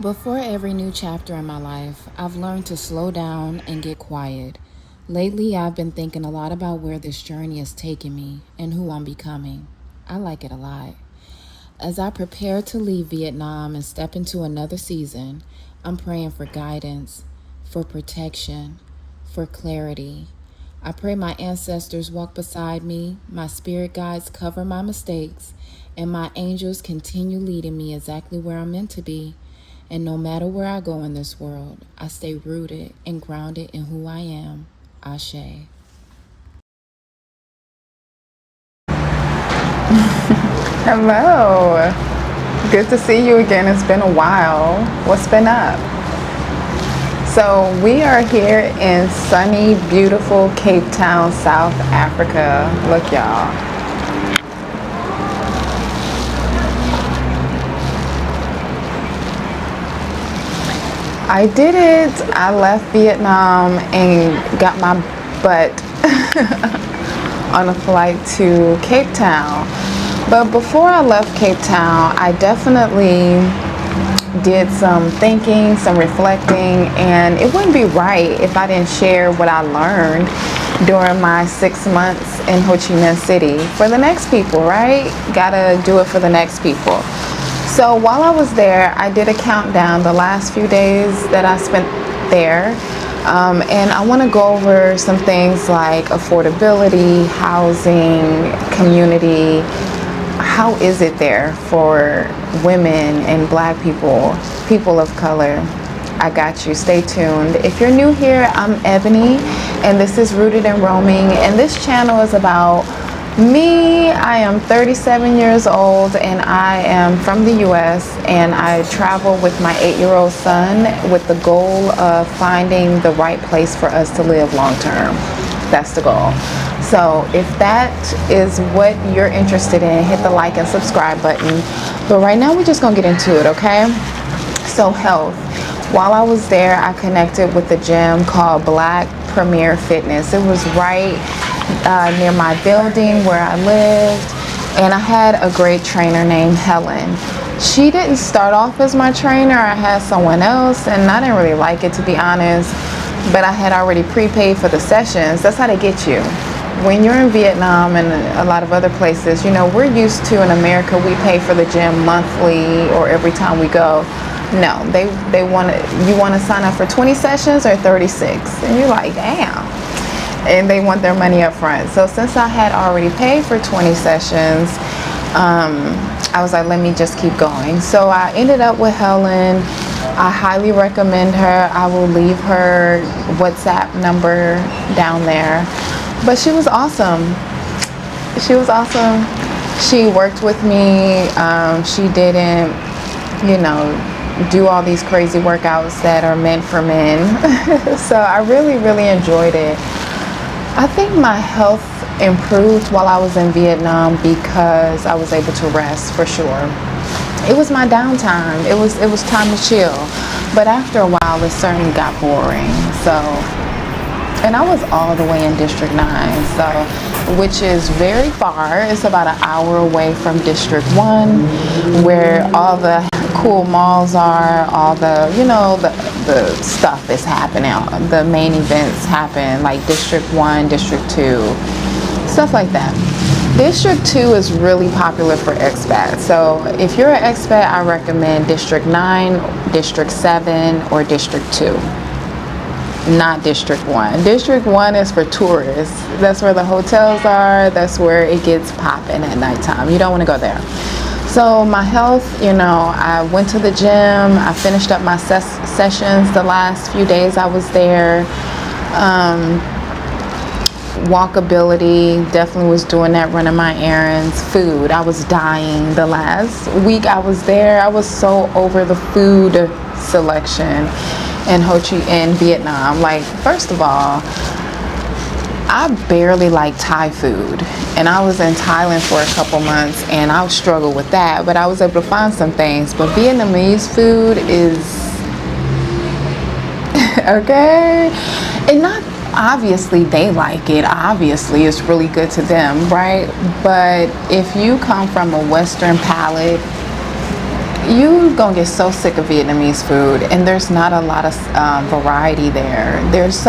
Before every new chapter in my life, I've learned to slow down and get quiet. Lately, I've been thinking a lot about where this journey is taking me and who I'm becoming. I like it a lot. As I prepare to leave Vietnam and step into another season, I'm praying for guidance, for protection, for clarity. I pray my ancestors walk beside me, my spirit guides cover my mistakes, and my angels continue leading me exactly where I'm meant to be. And no matter where I go in this world, I stay rooted and grounded in who I am. Ashe. Hello. Good to see you again. It's been a while. What's been up? So, we are here in sunny, beautiful Cape Town, South Africa. Look, y'all. I did it. I left Vietnam and got my butt on a flight to Cape Town. But before I left Cape Town, I definitely did some thinking, some reflecting, and it wouldn't be right if I didn't share what I learned during my 6 months in Ho Chi Minh City for the next people, right? Gotta do it for the next people. So while I was there, I did a countdown the last few days that I spent there. And I want to go over some things like affordability, housing, community. How is it there for women and black people, people of color? I got you. Stay tuned. If you're new here, I'm Ebony, and this is Rooted in Roaming, and this channel is about me. I am 37 years old, and I am from the US, and I travel with my 8-year-old son with the goal of finding the right place for us to live long term. That's the goal. So if that is what you're interested in, hit the like and subscribe button. But right now we're just gonna get into it, okay? So health. While I was there, I connected with a gym called Black Premier Fitness. It was right near my building where I lived, and I had a great trainer named Helen. She didn't start off as my trainer. I had someone else, and I didn't really like it, to be honest, but I had already prepaid for the sessions. That's how they get you. When you're in Vietnam and a lot of other places, you know, we're used to in America, we pay for the gym monthly or every time we go. No, they want to, you want to sign up for 20 sessions or 36, and you're like, damn. And they want their money up front. So since I had already paid for 20 sessions, I was like, let me just keep going. So I ended up with Helen. I highly recommend her. I will leave her WhatsApp number down there. But she was awesome. She was awesome. She worked with me. She didn't, you know, do all these crazy workouts that are meant for men. So I really, really enjoyed it. I think my health improved while I was in Vietnam because I was able to rest, for sure. It was my downtime. It was time to chill. But after a while, it certainly got boring. So, and I was all the way in District 9, so, which is very far. It's about an hour away from District 1, where all the cool malls are, all the, you know, the stuff is happening. The main events happen, like District 1, District 2, stuff like that. District 2 is really popular for expats. So if you're an expat, I recommend District 9, District 7, or District 2. Not District 1. District 1 is for tourists. That's where the hotels are. That's where it gets popping at nighttime. You don't want to go there. So my health, you know, I went to the gym. I finished up my sessions the last few days I was there. Walkability, definitely was doing that, running my errands. Food, I was dying the last week I was there. I was so over the food selection in Ho Chi in Vietnam. Like, first of all, I barely like Thai food, and I was in Thailand for a couple months, and I struggled with that, but I was able to find some things. But Vietnamese food is okay, and not obviously they like it. Obviously, it's really good to them, right? But if you come from a Western palate, you gonna get so sick of Vietnamese food, and there's not a lot of variety there. There's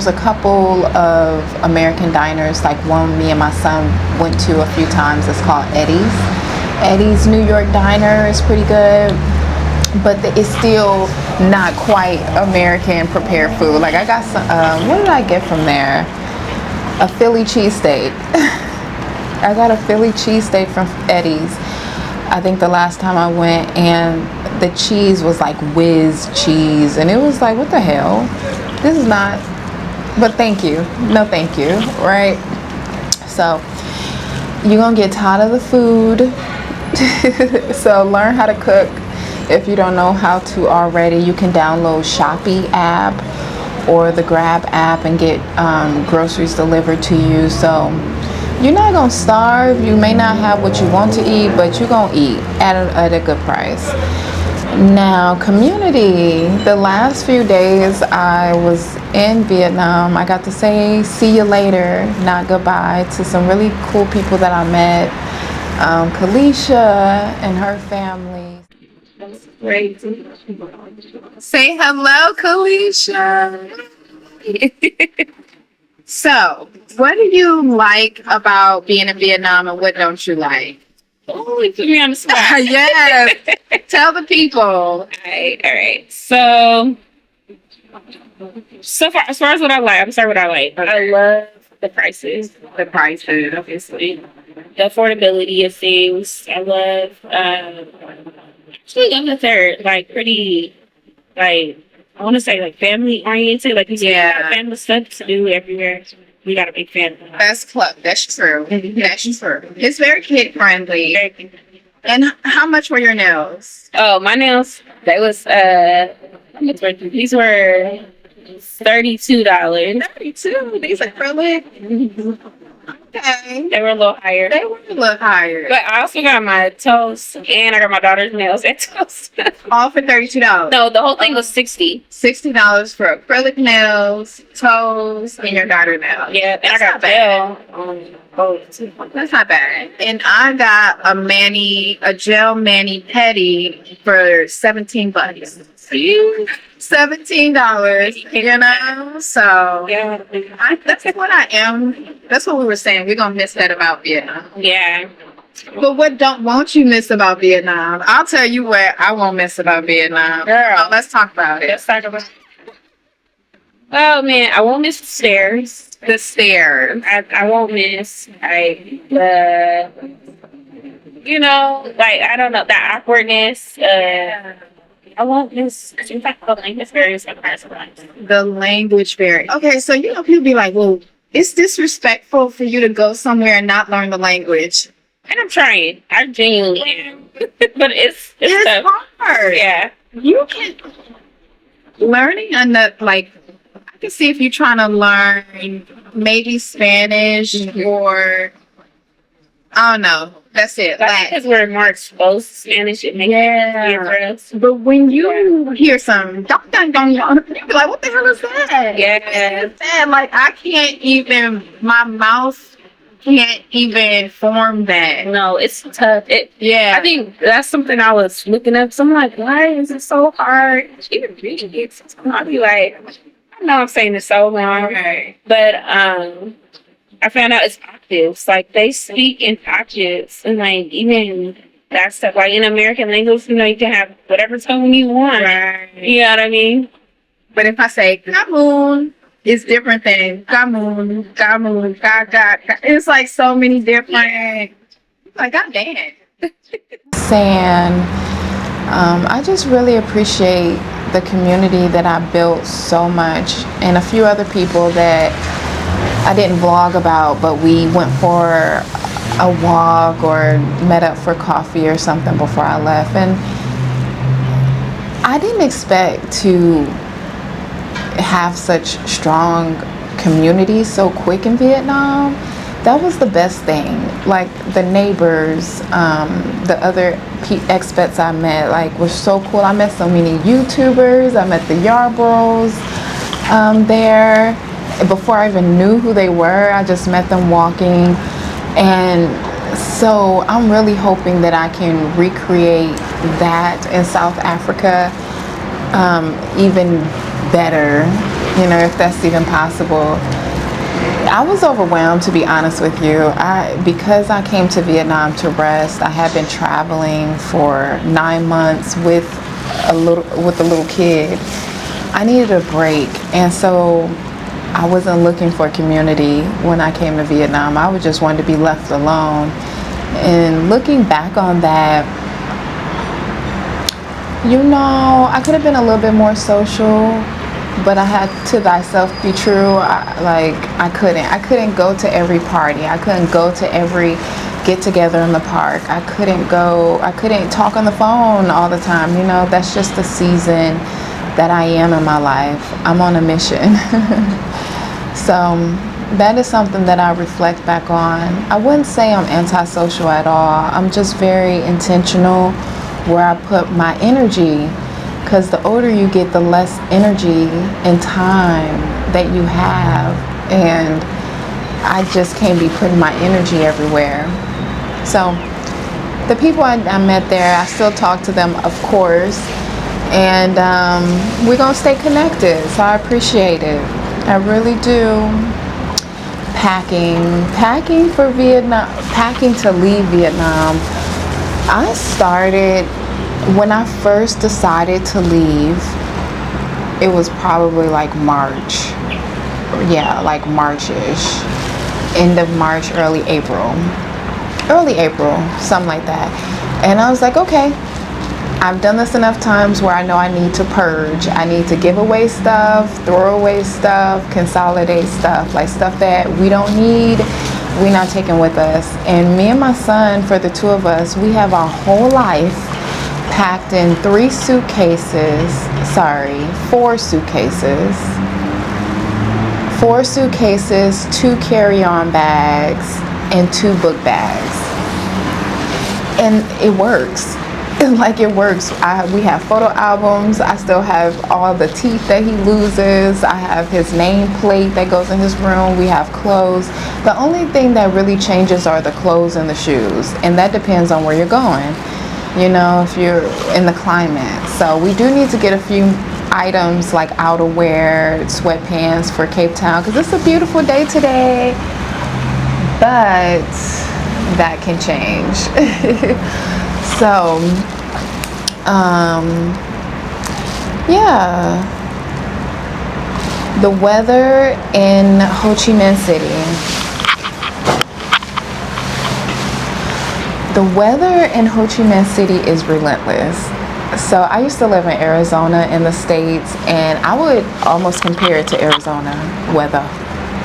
a couple of American diners, like one me and my son went to a few times. It's called Eddie's. Eddie's New York Diner is pretty good, but it's still not quite American prepared food. Like I got some, what did I get from there? A Philly cheesesteak. I got a Philly cheesesteak from Eddie's. I think the last time I went, and the cheese was like whiz cheese, and it was like, what the hell? This is not, but thank you. No thank you, right? So you're gonna get tired of the food. So learn how to cook. If you don't know how to already, you can download Shopee app or the Grab app and get groceries delivered to you. So you're not gonna starve. You may not have what you want to eat, but you're gonna eat at a good price. Now, community. The last few days I was in Vietnam, I got to say see you later, not goodbye, to some really cool people that I met. Kalisha and her family. Great. Say hello, Kalisha. So, what do you like about being in Vietnam, and what don't you like? Oh, you put me on the spot. Yes. Tell the people. All right. So far, as far as what I like, I'm sorry, what I like. I love the prices. The prices, obviously. The affordability of things. I love, actually, I'm the third, like, pretty, like, I want to say, like, family oriented. Like, Yeah. family stuff to do everywhere. We got a big family. That's club. That's true. That's true. It's very kid friendly. And how much were your nails? Oh, my nails, they was, how much were these? Were $32. 32. These acrylic. Okay. They were a little higher. They were a little higher. But I also got my toes and I got my daughter's nails and toes. All for $32. No, the whole thing was 60. $60 for acrylic nails, toes, and your daughter nails. Yeah, and I That's got not bad. gel. That's not bad. And I got a gel mani pedi for $17. $17, you know? So Yeah. that's what I am. That's what we were saying. We're gonna miss that about Vietnam. Yeah. But won't you miss about Vietnam? I'll tell you what I won't miss about Vietnam. Girl. Let's talk about it. Let's talk about. Oh man, I won't miss the stairs. The stairs. I won't miss like the, like I don't know, that awkwardness. I won't miss. In fact, the language barriers are sometimes. The language barrier. Okay, so people be like, well, it's disrespectful for you to go somewhere and not learn the language. And I'm trying. I genuinely am. But it's tough. hard. Yeah. You can learning enough. Like, I can see if you're trying to learn maybe Spanish or I don't know. That's it. Because we're more exposed to Spanish, it makes it easier for us. But when you hear some dong dong dong, you be like, what the hell is that? Yeah. Like I can't even. My mouth can't even form that. No, it's tough. I think that's something I was looking up. So I'm like, why is it so hard? Even reading it, I'll be like, I know I'm saying this so wrong. Okay. But I found out it's octaves. Like they speak in octaves, and like even that stuff. Like in American language, you can have whatever tone you want. Right. You know what I mean? But if I say Gamoon, it's different than Gamoon, Gamoon, Ga Ga. It's like so many different. Like God damn. Saying, I just really appreciate the community that I built so much, and a few other people that I didn't vlog about, but we went for a walk or met up for coffee or something before I left. And I didn't expect to have such strong community so quick in Vietnam. That was the best thing. Like the neighbors, the other expats I met, like was so cool. I met so many YouTubers. I met the Yarbrough there. Before I even knew who they were, I just met them walking, and So I'm really hoping that I can recreate that in South Africa, even better, if that's even possible. I was overwhelmed, to be honest with you. Because I came to Vietnam to rest. I had been traveling for 9 months with a little kid. I needed a break, and so I wasn't looking for community when I came to Vietnam. I would just want to be left alone. And looking back on that, I could have been a little bit more social, but I had to thyself be true. I couldn't go to every party. I couldn't go to every get together in the park. I couldn't talk on the phone all the time. That's just the season that I am in my life. I'm on a mission. So that is something that I reflect back on. I wouldn't say I'm antisocial at all. I'm just very intentional where I put my energy, because the older you get, the less energy and time that you have, and I just can't be putting my energy everywhere. So the people I met there, I still talk to them, of course, and we're gonna stay connected, so I appreciate it. I really do. Packing for Vietnam, packing to leave Vietnam. I started when I first decided to leave. It was probably like March. Yeah, like March-ish. End of March, early April, something like that. And I was like, okay, I've done this enough times where I know I need to purge. I need to give away stuff, throw away stuff, consolidate stuff, like stuff that we don't need, we're not taking with us. And me and my son, for the two of us, we have our whole life packed in 4 suitcases, 2 carry-on bags, and 2 book bags. And it works. Like, it works. We have photo albums. I still have all the teeth that he loses. I have his nameplate that goes in his room. We have clothes. The only thing that really changes are the clothes and the shoes, and that depends on where you're going, if you're in the climate. So we do need to get a few items like outerwear, sweatpants for Cape Town, because it's a beautiful day today, but that can change. So yeah, the weather in Ho Chi Minh City. The weather in Ho Chi Minh City is relentless. So I used to live in Arizona in the States, and I would almost compare it to Arizona weather.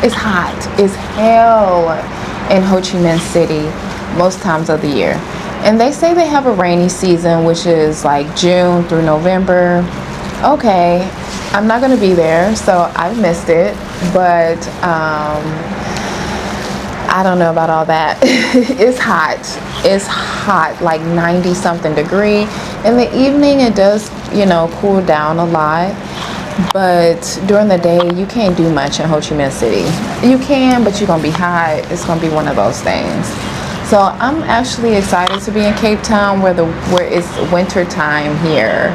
It's hot as hell in Ho Chi Minh City most times of the year. And they say they have a rainy season, which is like June through November. Okay, I'm not going to be there, so I've missed it. But I don't know about all that. It's hot. It's hot, like 90 something degree. In the evening, it does, cool down a lot. But during the day, you can't do much in Ho Chi Minh City. You can, but you're going to be hot. It's going to be one of those things. So I'm actually excited to be in Cape Town where it's winter time here.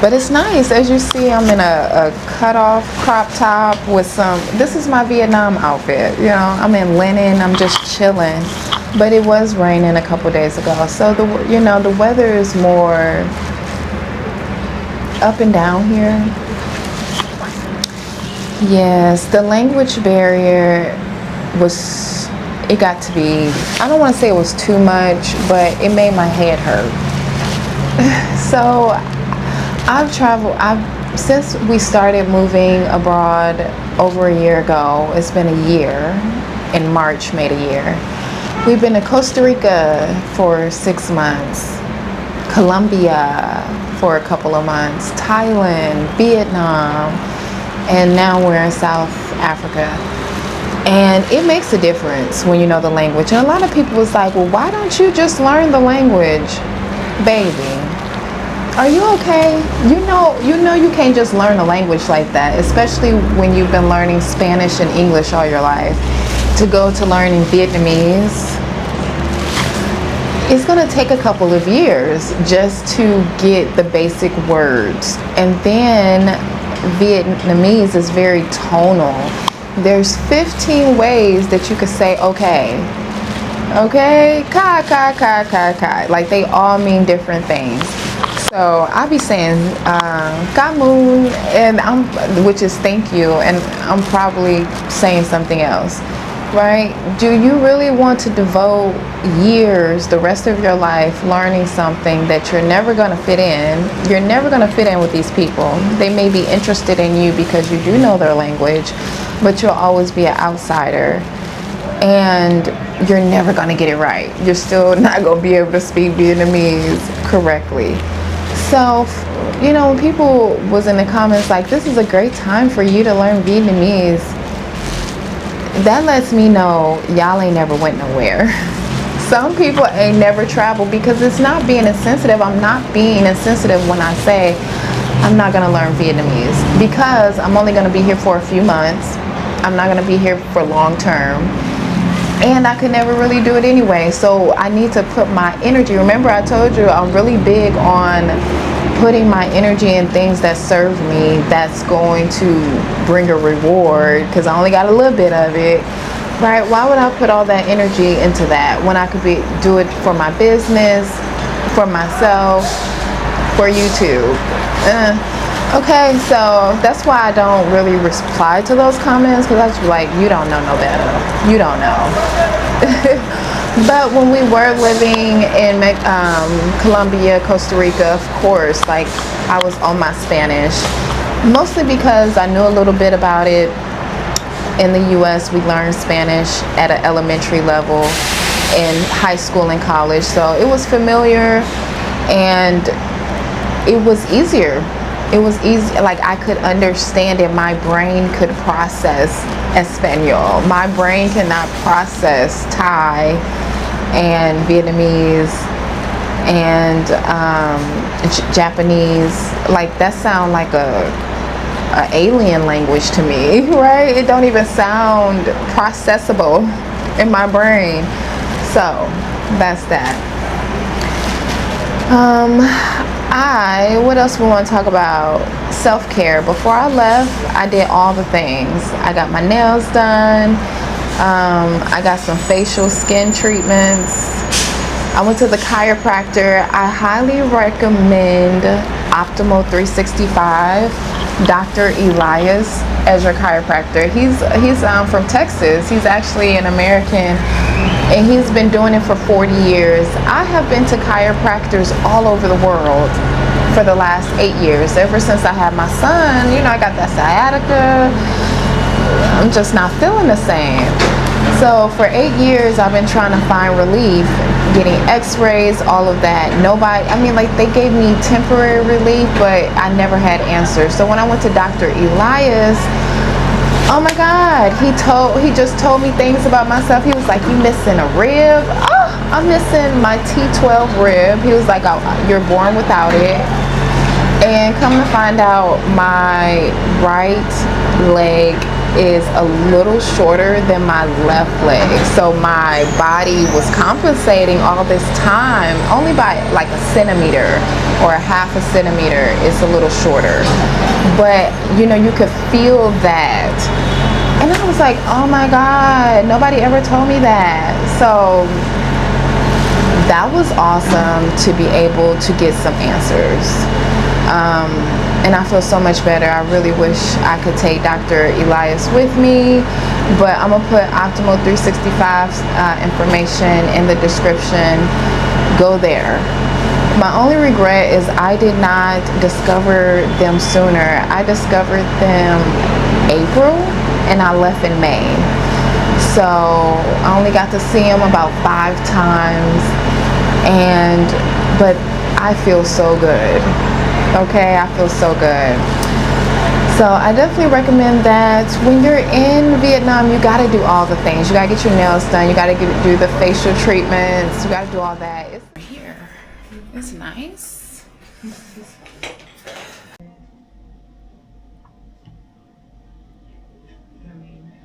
But it's nice. As you see, I'm in a cut-off crop top with this is my Vietnam outfit. I'm in linen. I'm just chilling. But it was raining a couple days ago. So the weather is more up and down here. Yes, the language barrier it got to be, I don't want to say it was too much, but it made my head hurt. So I've traveled, since we started moving abroad over a year ago. It's been a year. In March made a year. We've been to Costa Rica for 6 months, Colombia for a couple of months, Thailand, Vietnam, and now we're in South Africa. And it makes a difference when you know the language. And a lot of people was like, well, why don't you just learn the language? Baby, are you okay? You know you can't just learn a language like that, especially when you've been learning Spanish and English all your life. to go to learning Vietnamese, it's going to take a couple of years just to get the basic words. And then Vietnamese is very tonal. There's 15 ways that you could say okay. Okay, kai, kai, kai, kai, kai. Like they all mean different things. So I'll be saying kamun, which is thank you, and I'm probably saying something else, right? Do you really want to devote years, the rest of your life, learning something that you're never going to fit in? You're never going to fit in with these people. They may be interested in you because you do know their language, but you'll always be an outsider. And you're never going to get it right. You're still not going to be able to speak Vietnamese correctly. So, you know, when people was in the comments like, this is a great time for you to learn Vietnamese, that lets me know y'all ain't never went nowhere. Some people ain't never traveled, because it's not being insensitive. I'm not being insensitive when I say I'm not going to learn Vietnamese, because I'm only going to be here for a few months. I'm not going to be here for long term. And I could never really do it anyway. So I need to put my energy. Remember, I told you I'm really big on putting my energy in things that serve me, that's going to bring a reward, because I only got a little bit of it, right? Why would I put all that energy into that when I could do it for my business, for myself, for YouTube? Okay, so that's why I don't really reply to those comments, because I was like, you don't know no better. You don't know. But when we were living in Colombia, Costa Rica, of course, like I was on my Spanish, mostly because I knew a little bit about it. In the US, we learned Spanish at an elementary level, in high school and college, so it was familiar and it was easier. It was easy, like I could understand it. My brain could process Espanol. My brain cannot process Thai and Vietnamese and Japanese. Like that sound like a alien language to me, right? It don't even sound processable in my brain. So that's that. What else we want to talk about? Self-care. Before I left, I did all the things. I got my nails done. I got some facial skin treatments. I went to the chiropractor. I highly recommend Optimal 365, Dr. Elias as your chiropractor. He's from Texas. He's actually an American, and he's been doing it for 40 years. I have been to chiropractors all over the world for the last 8 years. Ever since I had my son, you know, I got that sciatica. I'm just not feeling the same. So for 8 years, I've been trying to find relief, getting x-rays, all of that. Nobody, I mean, like they gave me temporary relief, but I never had answers. So when I went to Dr. Elias, oh my God, he just told me things about myself. He was like, you missing a rib? Oh, I'm missing my T12 rib. He was like, oh, you're born without it. And come to find out, my right leg is a little shorter than my left leg. So my body was compensating all this time only by like a centimeter or a half a centimeter. It's a little shorter. But you know, you could feel that. And I was like, oh my God, nobody ever told me that. So that was awesome to be able to get some answers. And I feel so much better. I really wish I could take Dr. Elias with me, but I'm gonna put Optimal 365's information in the description. Go there. My only regret is I did not discover them sooner. I discovered them April and I left in May. So I only got to see them about 5 times, but I feel so good. Okay, I feel so good. So I definitely recommend that. When you're in Vietnam, you gotta do all the things. You gotta get your nails done. You gotta do the facial treatments. You gotta do all that. It's here. It's nice.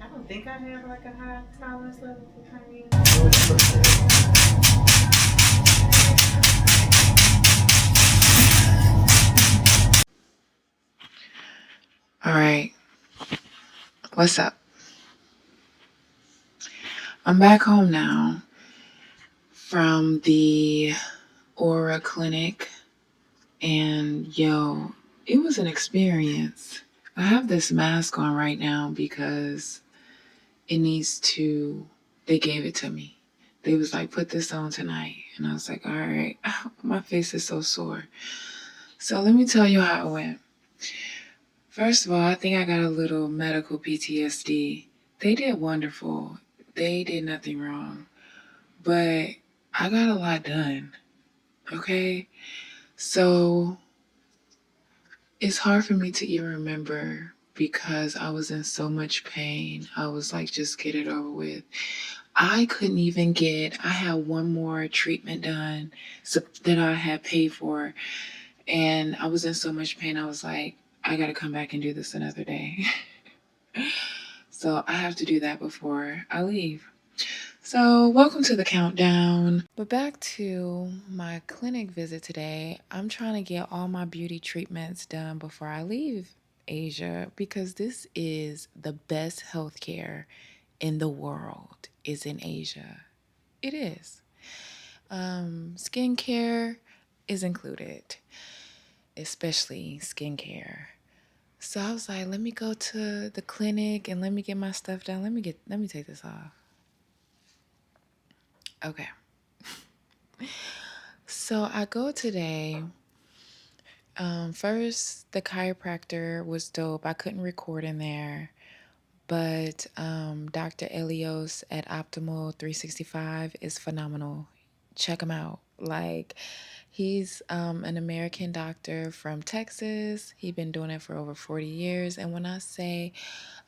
I don't think I have like a high tolerance level for pain. All right, what's up? I'm back home now from the Aura Clinic, and yo, it was an experience. I have this mask on right now because they gave it to me. They was like, put this on tonight. And I was like, all right, my face is so sore. So let me tell you how it went. First of all, I think I got a little medical PTSD. They did wonderful. They did nothing wrong. But I got a lot done. Okay? So it's hard for me to even remember because I was in so much pain. I was like, just get it over with. I had one more treatment done that I had paid for, and I was in so much pain. I was like, I got to come back and do this another day. So I have to do that before I leave. So welcome to the countdown. But back to my clinic visit today. I'm trying to get all my beauty treatments done before I leave Asia because this is the best healthcare in the world is in Asia. It is. Skincare is included, especially skincare. So I was like, let me go to the clinic and let me get my stuff done. Let me take this off. Okay. So I go today. First, the chiropractor was dope. I couldn't record in there. But Dr. Elios at Optimal 365 is phenomenal. Check him out. Like, he's an American doctor from Texas. He's been doing it for over 40 years. And when I say,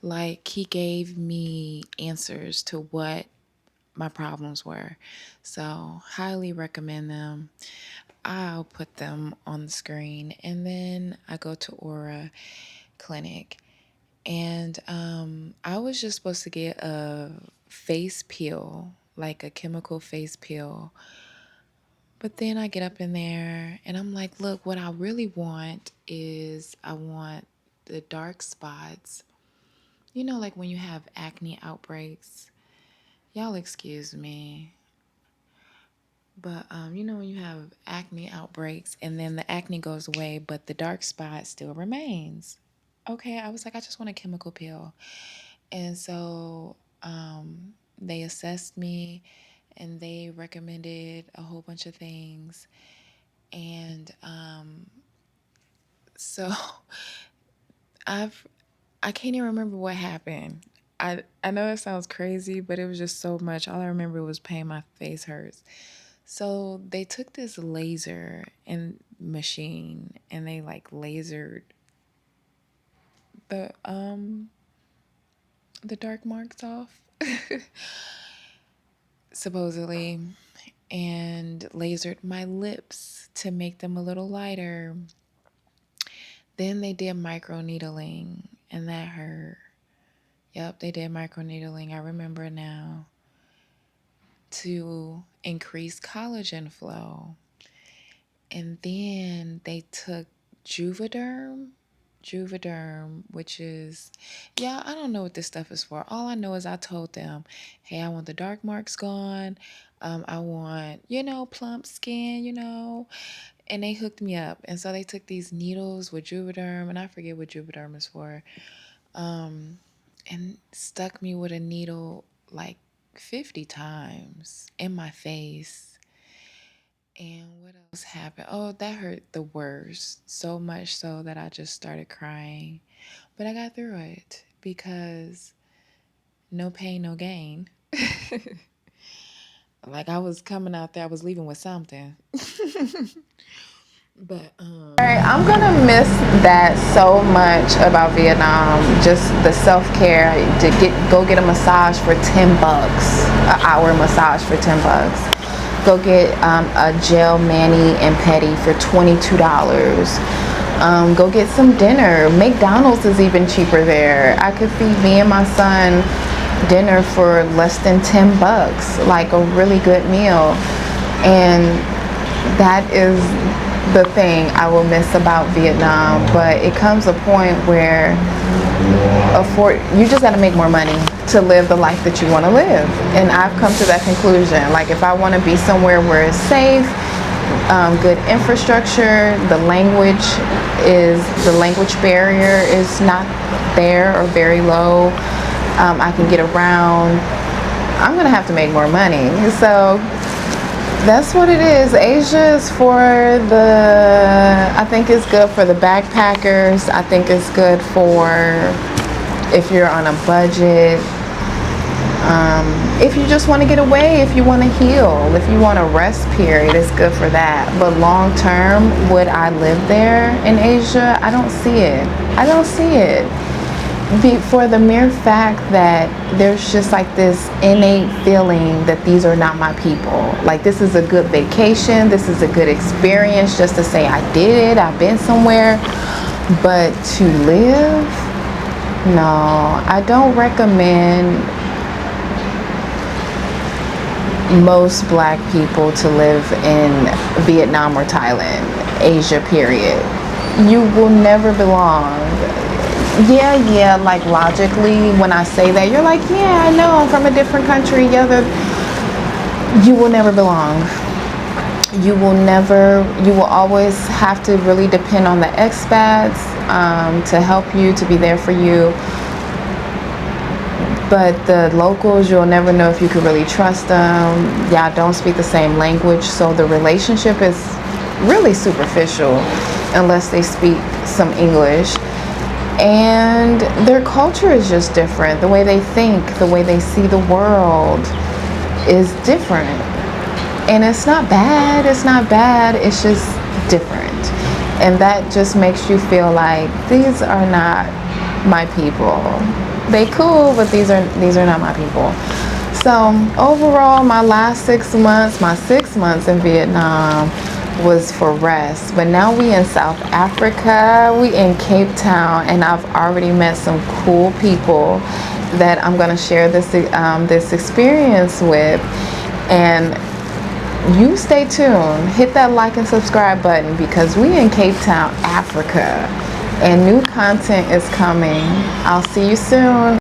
like, he gave me answers to what my problems were. So, highly recommend them. I'll put them on the screen. And then I go to Aura Clinic. And I was just supposed to get a face peel, like a chemical face peel. But then I get up in there and I'm like, look, what I really want is I want the dark spots. You know, like when you have acne outbreaks. Y'all excuse me. But you know, when you have acne outbreaks and then the acne goes away, but the dark spot still remains. Okay, I was like, I just want a chemical peel. And so they assessed me and they recommended a whole bunch of things. And so I can't even remember what happened. I know it sounds crazy, but it was just so much. All I remember was pain, my face hurts. So they took this laser and machine and they like lasered the dark marks off. Supposedly, and lasered my lips to make them a little lighter. Then they did microneedling and that hurt. Yep, they did microneedling. I remember now. To increase collagen flow. And then they took Juvederm, which is, yeah, I don't know what this stuff is for. All I know is I told them, hey, I want the dark marks gone. I want, plump skin, and they hooked me up. And so they took these needles with Juvederm, and I forget what Juvederm is for, and stuck me with a needle like 50 times in my face. And what else happened? Oh, that hurt the worst. So much so that I just started crying. But I got through it because no pain, no gain. Like I was coming out there, I was leaving with something. But All right, I'm gonna miss that so much about Vietnam. Just the self-care to go get a massage for $10, an hour massage for $10. Go get a gel mani and pedi for $22. Go get some dinner. McDonald's is even cheaper there. I could feed me and my son dinner for less than $10, like a really good meal. And that is the thing I will miss about Vietnam. But it comes a point where you just got to make more money to live the life that you want to live. And I've come to that conclusion. Like, if I want to be somewhere where it's safe, good infrastructure, the language barrier is not there or very low, I can get around, I'm gonna have to make more money. So that's what it is. Asia is I think it's good for the backpackers. I think it's good for if you're on a budget. If you just want to get away, if you want to heal, if you want a rest period, it's good for that. But long term, would I live there in Asia? I don't see it. For the mere fact that there's just like this innate feeling that these are not my people. Like, this is a good vacation, this is a good experience just to say I did it, I've been somewhere. But to live, no, I don't recommend most black people to live in Vietnam or Thailand, Asia, period. You will never belong. Yeah, like logically, when I say that, you're like, yeah, I know, I'm from a different country, you will never belong. You will always have to really depend on the expats to help you, to be there for you. But the locals, you'll never know if you could really trust them. Y'all don't speak the same language, so the relationship is really superficial unless they speak some English. And their culture is just different. The way they think, the way they see the world is different. And it's not bad, it's just different. And that just makes you feel like these are not my people. They cool, but these are not my people. So overall, my 6 months in Vietnam was for rest. But now we in South Africa, we in Cape Town, and I've already met some cool people that I'm gonna share this experience with. And you stay tuned, hit that like and subscribe button, because we in Cape Town, Africa, and new content is coming. I'll see you soon.